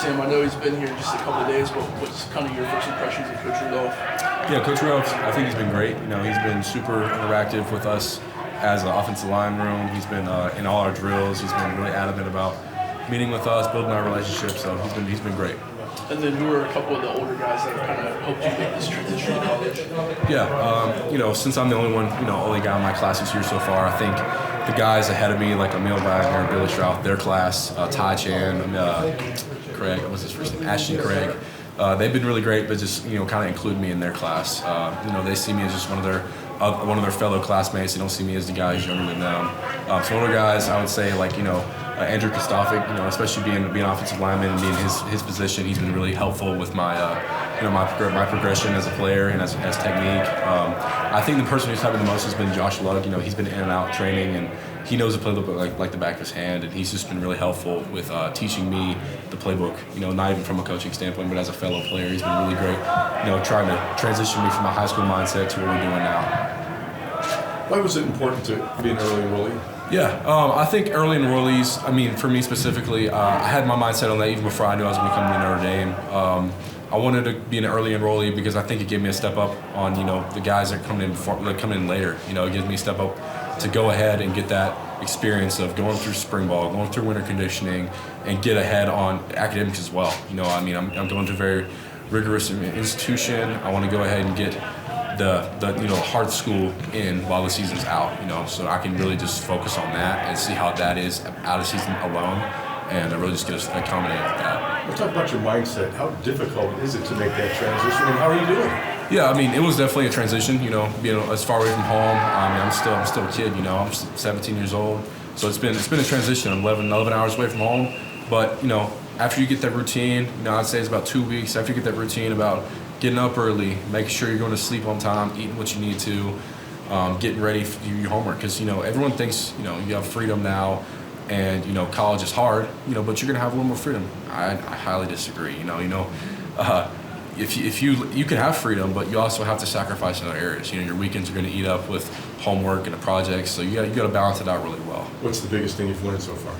Sam, I know he's been here just a couple of days, but what's kind of your first impressions of Coach Rudolph? Yeah, Coach Rudolph, I think he's been great. He's been super interactive with us as an offensive line room. He's been in all our drills. He's been really adamant about meeting with us, building our relationship. So he's been great. And then who are a couple of the older guys that have kind of helped you make this transition to college? Yeah, since I'm the only guy in my class this year so far, I think the guys ahead of me, like Emil Wagner, Billy Strout, their class, Ty Chan, Craig, what's his first name? Ashton Craig. They've been really great, but just kind of include me in their class. They see me as just one of their fellow classmates. They don't see me as the guy who's younger than them. So older guys, I would say Andrew Kostovic, especially being an offensive lineman and being his position, he's been really helpful with my my progression as a player and as technique. I think the person who's helped me the most has been Josh Lugg. He's been in and out training, and he knows the playbook like the back of his hand, and he's just been really helpful with teaching me the playbook. Not even from a coaching standpoint, but as a fellow player, he's been really great. Trying to transition me from a high school mindset to what we're doing now. Why was it important to be an early enrollee? Yeah, I think early enrollees, for me specifically, I had my mindset on that even before I knew I was going to come to Notre Dame. I wanted to be an early enrollee because I think it gave me a step up on, the guys that come in later. It gives me a step up to go ahead and get that experience of going through spring ball, going through winter conditioning, and get ahead on academics as well. I'm going to a very rigorous institution. I want to go ahead and get the hard school in while the season's out, so I can really just focus on that and see how that is out of season alone, and I really just get accommodate with that. Let's talk about your mindset. How difficult is it to make that transition, and how are you doing? Yeah, it was definitely a transition, being as far away from home. I'm still a kid, I'm 17 years old, so it's been a transition. I'm 11 hours away from home, but after you get that routine, I'd say it's about 2 weeks after you get that routine about getting up early, making sure you're going to sleep on time, eating what you need to, getting ready for your homework. Because, everyone thinks, you have freedom now and, college is hard, but you're going to have a little more freedom. I highly disagree. If you can have freedom, but you also have to sacrifice in other areas. Your weekends are going to eat up with homework and the projects, so you got to balance it out really well. What's the biggest thing you've learned so far?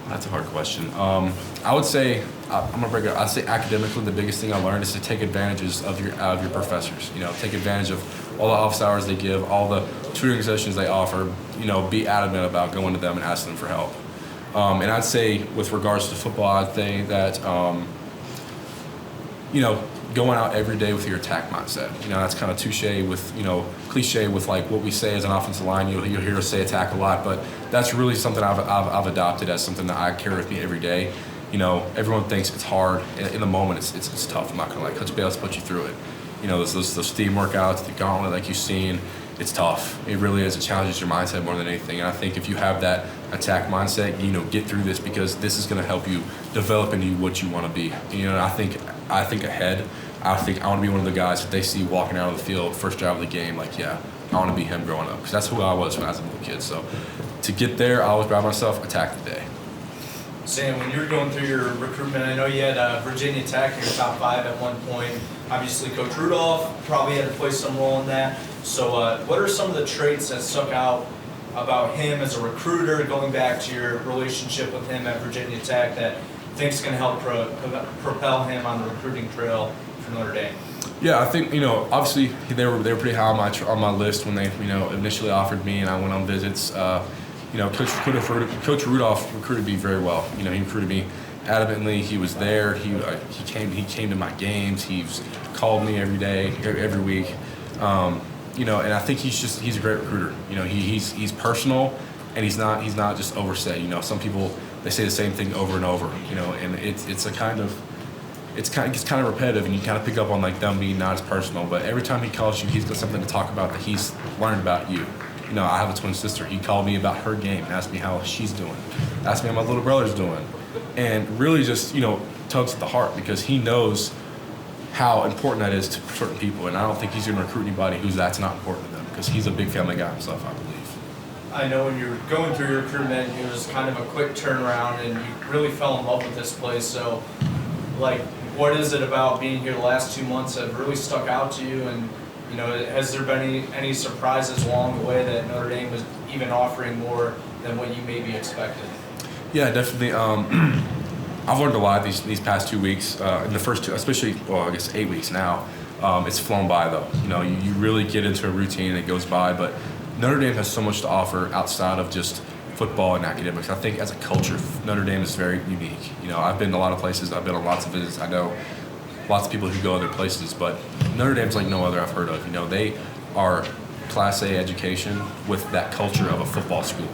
That's a hard question. I would say I'm gonna break it up. I'd say academically, the biggest thing I learned is to take advantages of your professors. Take advantage of all the office hours they give, all the tutoring sessions they offer. Be adamant about going to them and asking them for help. And I'd say with regards to football, I'd say that going out every day with your attack mindset. That's kind of cliche with like what we say as an offensive line. You'll hear us say attack a lot, but that's really something I've adopted as something that I carry with me every day. Everyone thinks it's hard. In the moment, it's tough. I'm not gonna Coach Bayless put you through it. Those steam workouts, the gauntlet like you've seen, it's tough. It really is. It challenges your mindset more than anything. And I think if you have that attack mindset, get through this because this is gonna help you develop into what you want to be. I think ahead. I think I want to be one of the guys that they see walking out of the field, first drive of the game, I want to be him growing up because that's who I was when I was a little kid. So to get there, I always proud myself, attack the day. Sam, when you were going through your recruitment, I know you had Virginia Tech in your top 5 at one point. Obviously, Coach Rudolph probably had to play some role in that. So what are some of the traits that stuck out about him as a recruiter, going back to your relationship with him at Virginia Tech, that you think is going to help propel him on the recruiting trail for Notre Dame? Yeah, I think obviously they were pretty high on my list when they initially offered me, and I went on visits. Coach Rudolph recruited me very well. He recruited me adamantly. He was there. He came to my games. He's called me every day, every week. And I think he's a great recruiter. He's personal, and he's not just oversaid. Some people they say the same thing over and over. And it's kind of repetitive, and you kind of pick up on them being not as personal. But every time he calls you, he's got something to talk about that he's learned about you. I have a twin sister. He called me about her game and asked me how she's doing. Asked me how my little brother's doing. And really just, tugs at the heart because he knows how important that is to certain people. And I don't think he's going to recruit anybody that's not important to them because he's a big family guy himself, I believe. I know when you were going through your recruitment, it was kind of a quick turnaround and you really fell in love with this place. So, what is it about being here the last 2 months that really stuck out to you? And has there been any surprises along the way that Notre Dame was even offering more than what you maybe expected? Yeah, definitely. I've learned a lot these past 2 weeks. In the first two, especially, well, I guess 8 weeks now. It's flown by though. You know, you really get into a routine and it goes by. But Notre Dame has so much to offer outside of just football and academics. I think as a culture, Notre Dame is very unique. You know, I've been to a lot of places. I've been on lots of visits. I know lots of people who go other places, but Notre Dame's like no other I've heard of. You know, they are Class A education with that culture of a football school.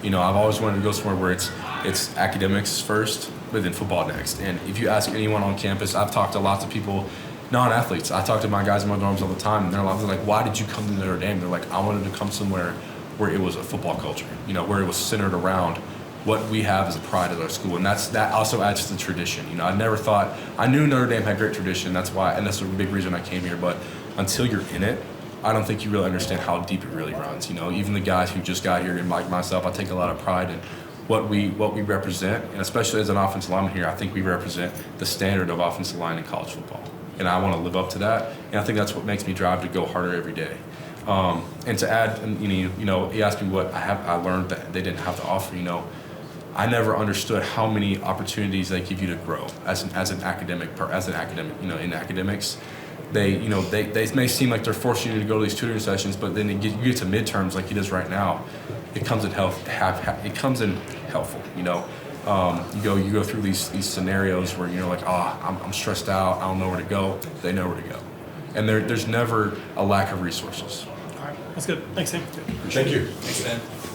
You know, I've always wanted to go somewhere where it's academics first, but then football next. And if you ask anyone on campus, I've talked to lots of people, non-athletes. I talk to my guys in my dorms all the time, and they're like, "Why did you come to Notre Dame?" They're like, "I wanted to come somewhere where it was a football culture. You know, where it was centered around what we have as a pride at our school, and that also adds to the tradition. You know, I knew Notre Dame had great tradition. That's why, and that's a big reason I came here. But until you're in it, I don't think you really understand how deep it really runs. You know, even the guys who just got here, and like myself, I take a lot of pride in what we represent, and especially as an offensive lineman here, I think we represent the standard of offensive line in college football, and I want to live up to that. And I think that's what makes me drive to go harder every day. And to add, you know, he asked me what I learned that they didn't have to offer. You know, I never understood how many opportunities they give you to grow as an academic. You know, in academics, they may seem like they're forcing you to go to these tutoring sessions, but then you get to midterms like it is right now. It comes in helpful. You know, you go through these scenarios where you're like, I'm stressed out. I don't know where to go. They know where to go, and there's never a lack of resources. That's good. Thanks, Sam. Thank you. Thanks, Dan.